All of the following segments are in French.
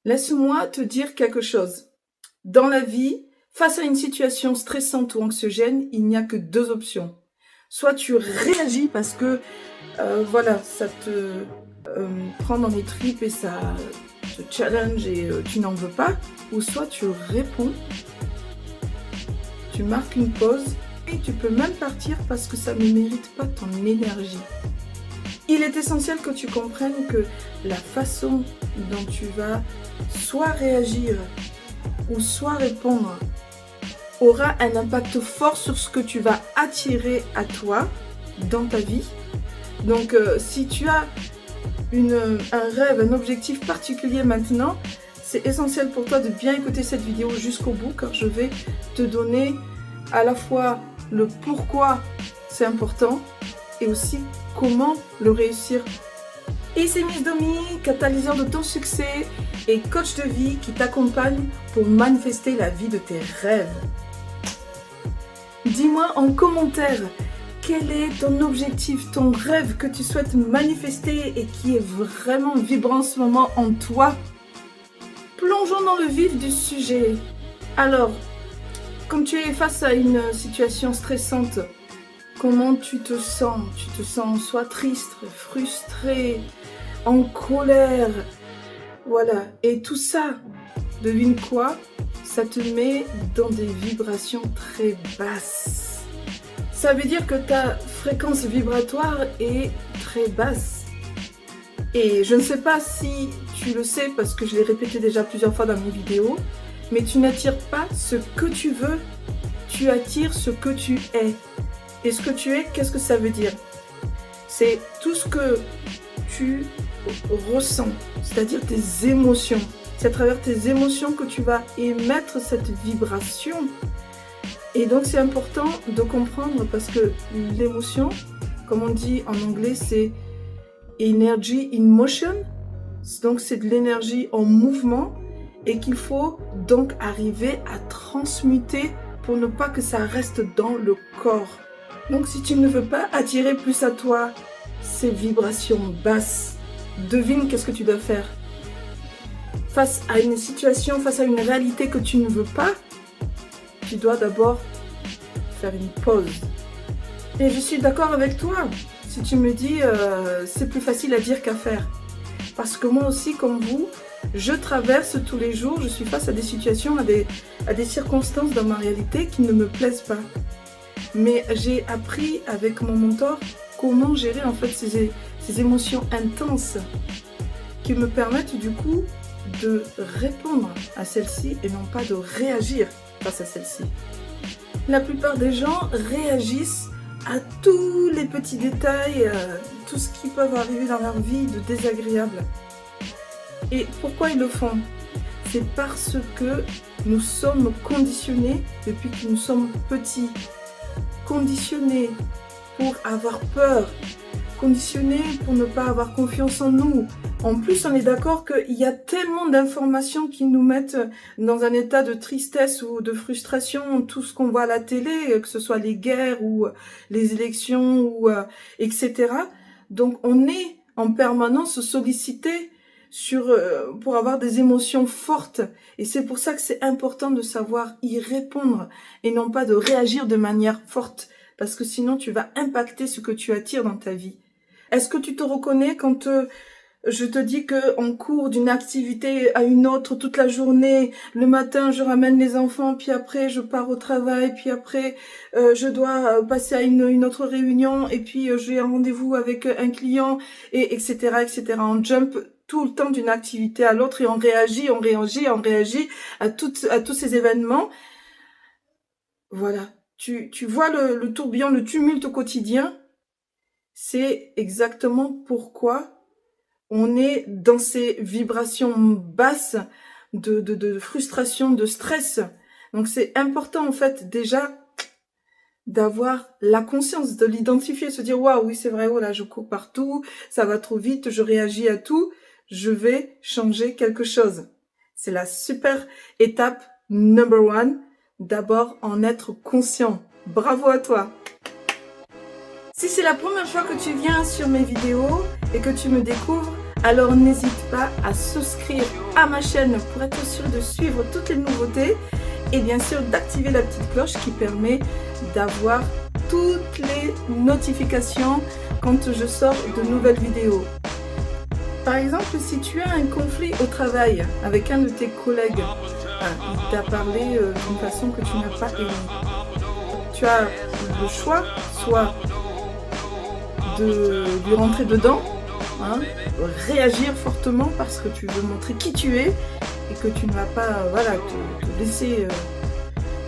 Laisse-moi te dire quelque chose. Dans la vie, face à une situation stressante ou anxiogène, il n'y a que deux options. Soit tu réagis parce que voilà, ça te prend dans les tripes et ça te challenge et tu n'en veux pas. Ou soit tu réponds, tu marques une pause et tu peux même partir parce que ça ne mérite pas ton énergie. Il est essentiel que tu comprennes que la façon dont tu vas soit réagir ou soit répondre aura un impact fort sur ce que tu vas attirer à toi dans ta vie. Donc si tu as un rêve, un objectif particulier maintenant, c'est essentiel pour toi de bien écouter cette vidéo jusqu'au bout, car je vais te donner à la fois le pourquoi c'est important et aussi comment le réussir. Et c'est Miss Domi, catalyseur de ton succès et coach de vie qui t'accompagne pour manifester la vie de tes rêves. Dis-moi en commentaire quel est ton objectif, ton rêve que tu souhaites manifester et qui est vraiment vibrant en ce moment en toi. Plongeons dans le vif du sujet. Alors, comme tu es face à une situation stressante, comment tu te sens? Tu te sens soit triste, frustré, en colère, voilà. Et tout ça, devine quoi? Ça te met dans des vibrations très basses. Ça veut dire que ta fréquence vibratoire est très basse. Et je ne sais pas si tu le sais, parce que je l'ai répété déjà plusieurs fois dans mes vidéos, mais tu n'attires pas ce que tu veux, tu attires ce que tu es. Et ce que tu es, qu'est-ce que ça veut dire? C'est tout ce que tu ressens, c'est-à-dire tes émotions. C'est à travers tes émotions que tu vas émettre cette vibration. Et donc c'est important de comprendre parce que l'émotion, comme on dit en anglais, c'est energy in motion. Donc c'est de l'énergie en mouvement et qu'il faut donc arriver à transmuter pour ne pas que ça reste dans le corps. Donc si tu ne veux pas attirer plus à toi ces vibrations basses, devine qu'est-ce que tu dois faire. Face à une situation, face à une réalité que tu ne veux pas, tu dois d'abord faire une pause. Et je suis d'accord avec toi si tu me dis c'est plus facile à dire qu'à faire. Parce que moi aussi, comme vous, je traverse tous les jours, je suis face à des situations, à des circonstances dans ma réalité qui ne me plaisent pas. Mais j'ai appris avec mon mentor comment gérer en fait ces émotions intenses qui me permettent du coup de répondre à celle-ci et non pas de réagir face à celle-ci. La plupart des gens réagissent à tous les petits détails, tout ce qui peut arriver dans leur vie de désagréable. Et pourquoi ils le font? C'est parce que nous sommes conditionnés depuis que nous sommes petits. Conditionnés pour avoir peur, conditionnés pour ne pas avoir confiance en nous. En plus, on est d'accord qu'il y a tellement d'informations qui nous mettent dans un état de tristesse ou de frustration, tout ce qu'on voit à la télé, que ce soit les guerres ou les élections, ou, etc. Donc, on est en permanence sollicité pour avoir des émotions fortes. Et c'est pour ça que c'est important de savoir y répondre et non pas de réagir de manière forte. Parce que sinon, tu vas impacter ce que tu attires dans ta vie. Est-ce que tu te reconnais quand je te dis qu'on court d'une activité à une autre toute la journée, le matin je ramène les enfants, puis après je pars au travail, puis après je dois passer à une autre réunion, et puis j'ai un rendez-vous avec un client, et etc., etc. On jump tout le temps d'une activité à l'autre et on réagit à tous ces événements. Voilà, tu vois le tourbillon, le tumulte au quotidien. C'est exactement pourquoi on est dans ces vibrations basses de frustration, de stress. Donc c'est important en fait déjà d'avoir la conscience, de l'identifier, se dire waouh, oui c'est vrai, oh là je cours partout, ça va trop vite, je réagis à tout, je vais changer quelque chose. C'est la super étape number one, d'abord en être conscient. Bravo à toi! Si c'est la première fois que tu viens sur mes vidéos et que tu me découvres, Alors n'hésite pas à souscrire à ma chaîne pour être sûr de suivre toutes les nouveautés et bien sûr d'activer la petite cloche qui permet d'avoir toutes les notifications quand je sors de nouvelles vidéos. Par exemple, si tu as un conflit au travail avec un de tes collègues, il t'a parlé d'une façon que tu n'as pas aimée, tu as le choix soit de lui rentrer dedans, réagir fortement parce que tu veux montrer qui tu es et que tu ne vas pas te laisser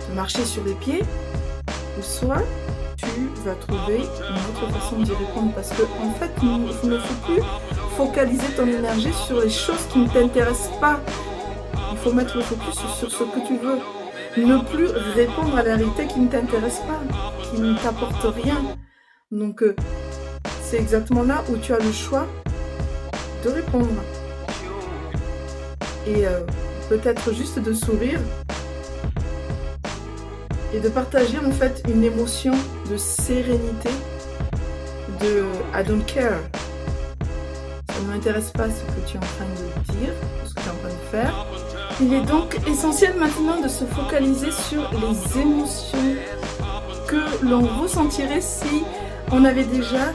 te marcher sur les pieds, ou soit tu vas trouver une autre façon d'y répondre parce que en fait il ne faut plus focaliser ton énergie sur les choses qui ne t'intéressent pas. Il faut mettre le focus sur ce que tu veux. Ne plus répondre à la réalité qui ne t'intéresse pas, qui ne t'apporte rien. Donc c'est exactement là où tu as le choix de répondre. Et peut-être juste de sourire et de partager en fait une émotion de sérénité, de I don't care. Ça ne m'intéresse pas ce que tu es en train de dire, ce que tu es en train de faire. Il est donc essentiel maintenant de se focaliser sur les émotions que l'on ressentirait si on avait déjà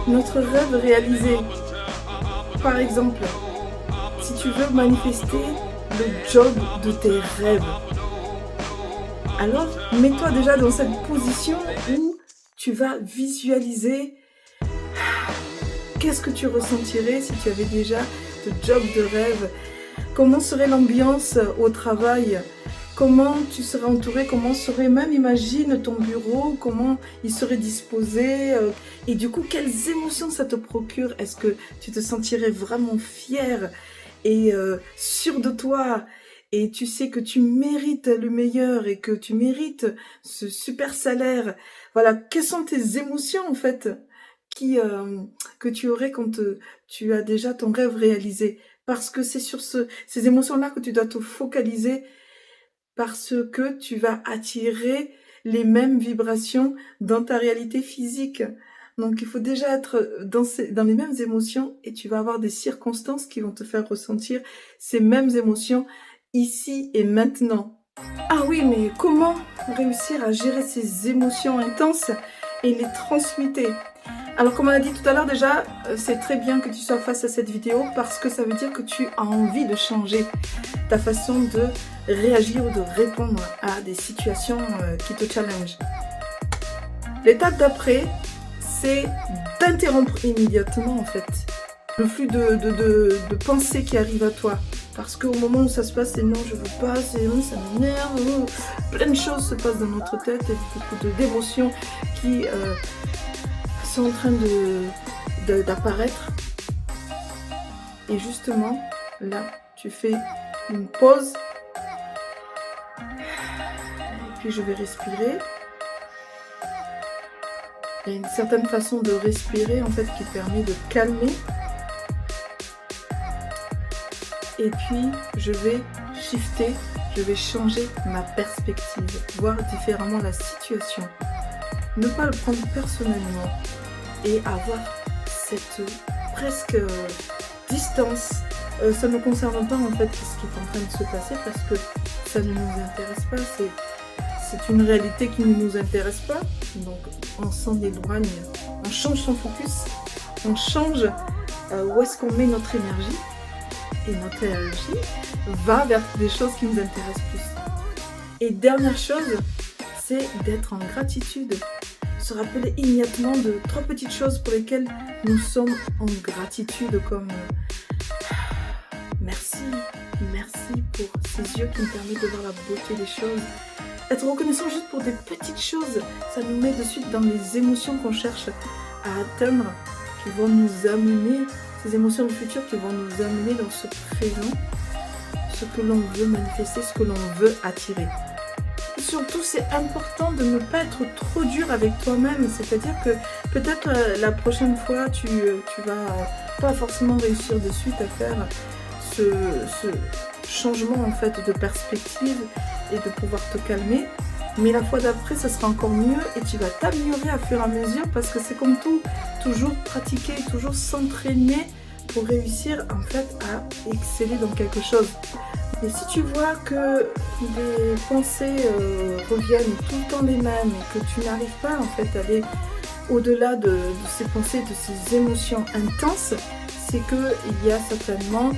notre rêve réalisé. Par exemple, si tu veux manifester le job de tes rêves, alors mets-toi déjà dans cette position où tu vas visualiser qu'est-ce que tu ressentirais si tu avais déjà le job de rêve. Comment serait l'ambiance au travail? Comment tu serais entouré? Comment serait même, imagine, ton bureau? Comment il serait disposé? Et du coup, quelles émotions ça te procure? Est-ce que tu te sentirais vraiment fier et sûr de toi? Et tu sais que tu mérites le meilleur et que tu mérites ce super salaire. Voilà, quelles sont tes émotions en fait que tu aurais quand tu as déjà ton rêve réalisé? Parce que c'est sur ces émotions-là que tu dois te focaliser parce que tu vas attirer les mêmes vibrations dans ta réalité physique. Donc il faut déjà être dans les mêmes émotions et tu vas avoir des circonstances qui vont te faire ressentir ces mêmes émotions ici et maintenant. Ah oui, mais comment réussir à gérer ces émotions intenses et les transmuter? Alors comme on a dit tout à l'heure déjà, c'est très bien que tu sois face à cette vidéo parce que ça veut dire que tu as envie de changer ta façon de réagir ou de répondre à des situations qui te challengent. L'étape d'après, c'est d'interrompre immédiatement en fait le flux de pensées qui arrivent à toi. Parce qu'au moment où ça se passe, c'est non, je veux pas, c'est non, ça m'énerve, plein de choses se passent dans notre tête et beaucoup d'émotions qui sont en train d'apparaître. Et justement, là, tu fais une pause. Et puis je vais respirer. Il y a une certaine façon de respirer en fait qui permet de calmer. Et puis je vais shifter, je vais changer ma perspective, voir différemment la situation. Ne pas le prendre personnellement et avoir cette presque distance. Ça ne concerne pas en fait ce qui est en train de se passer parce que ça ne nous intéresse pas. C'est une réalité qui ne nous intéresse pas. Donc on s'en éloigne, on change son focus, on change où est-ce qu'on met notre énergie. Et notre énergie va vers des choses qui nous intéressent plus. Et dernière chose, c'est d'être en gratitude. Se rappeler immédiatement de 3 petites choses pour lesquelles nous sommes en gratitude, comme merci pour ces yeux qui me permettent de voir la beauté des choses. Être reconnaissant juste pour des petites choses, ça nous met de suite dans les émotions qu'on cherche à atteindre, qui vont nous amener, ces émotions du futur qui vont nous amener dans ce présent, ce que l'on veut manifester, ce que l'on veut attirer. Et surtout, c'est important de ne pas être trop dur avec toi-même, c'est-à-dire que peut-être la prochaine fois, tu vas pas forcément réussir de suite à faire ce changement en fait de perspective et de pouvoir te calmer. Mais la fois d'après, ça sera encore mieux et tu vas t'améliorer à fur et à mesure parce que c'est comme tout, toujours pratiquer, toujours s'entraîner pour réussir en fait à exceller dans quelque chose. Et si tu vois que des pensées reviennent tout le temps les mêmes et que tu n'arrives pas en fait à aller au-delà de ces pensées, de ces émotions intenses, c'est qu'il y a certainement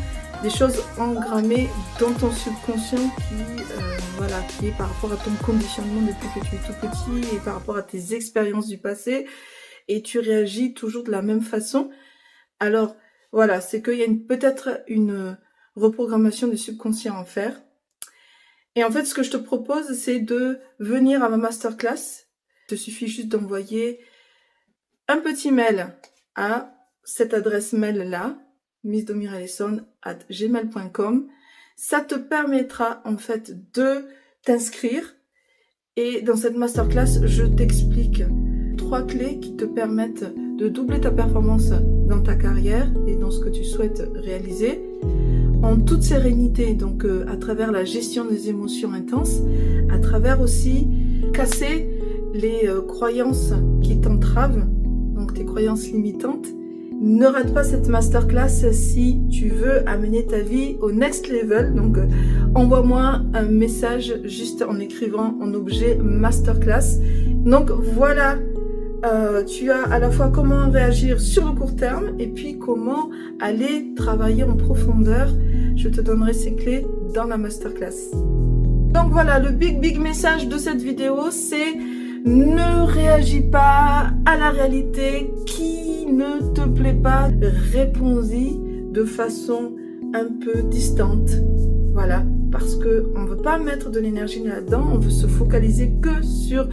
des choses engrammées dans ton subconscient qui est par rapport à ton conditionnement depuis que tu es tout petit et par rapport à tes expériences du passé, et tu réagis toujours de la même façon. Alors voilà, c'est qu'il y a peut-être une reprogrammation du subconscient à faire. Et en fait, ce que je te propose, c'est de venir à ma masterclass. Il te suffit juste d'envoyer un petit mail à cette adresse mail-là, missdomirelesson@gmail.com. Ça te permettra en fait de t'inscrire. Et dans cette masterclass, je t'explique 3 clés qui te permettent de doubler ta performance dans ta carrière et dans ce que tu souhaites réaliser en toute sérénité, donc à travers la gestion des émotions intenses, à travers aussi casser les croyances qui t'entravent, donc tes croyances limitantes. Ne rate pas cette masterclass si tu veux amener ta vie au next level. Donc envoie-moi un message juste en écrivant en objet masterclass. Donc voilà, tu as à la fois comment réagir sur le court terme et puis comment aller travailler en profondeur. Je te donnerai ces clés dans la masterclass. Donc voilà, le big message de cette vidéo, c'est ne réagis pas à la réalité qui ne te plaît pas. Réponds-y de façon un peu distante. Voilà, parce qu'on ne veut pas mettre de l'énergie là-dedans, on veut se focaliser que sur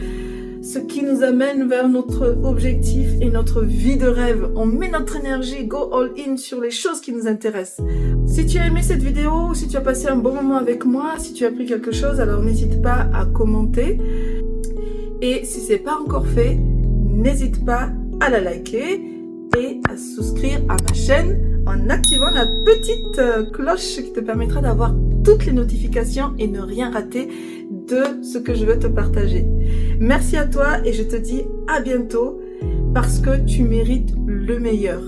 ce qui nous amène vers notre objectif et notre vie de rêve. On met notre énergie, go all in sur les choses qui nous intéressent. Si tu as aimé cette vidéo, si tu as passé un bon moment avec moi, si tu as appris quelque chose, alors n'hésite pas à commenter. Et si ce n'est pas encore fait, n'hésite pas à la liker et à souscrire à ma chaîne en activant la petite cloche qui te permettra d'avoir toutes les notifications et ne rien rater de ce que je veux te partager. Merci à toi et je te dis à bientôt parce que tu mérites le meilleur.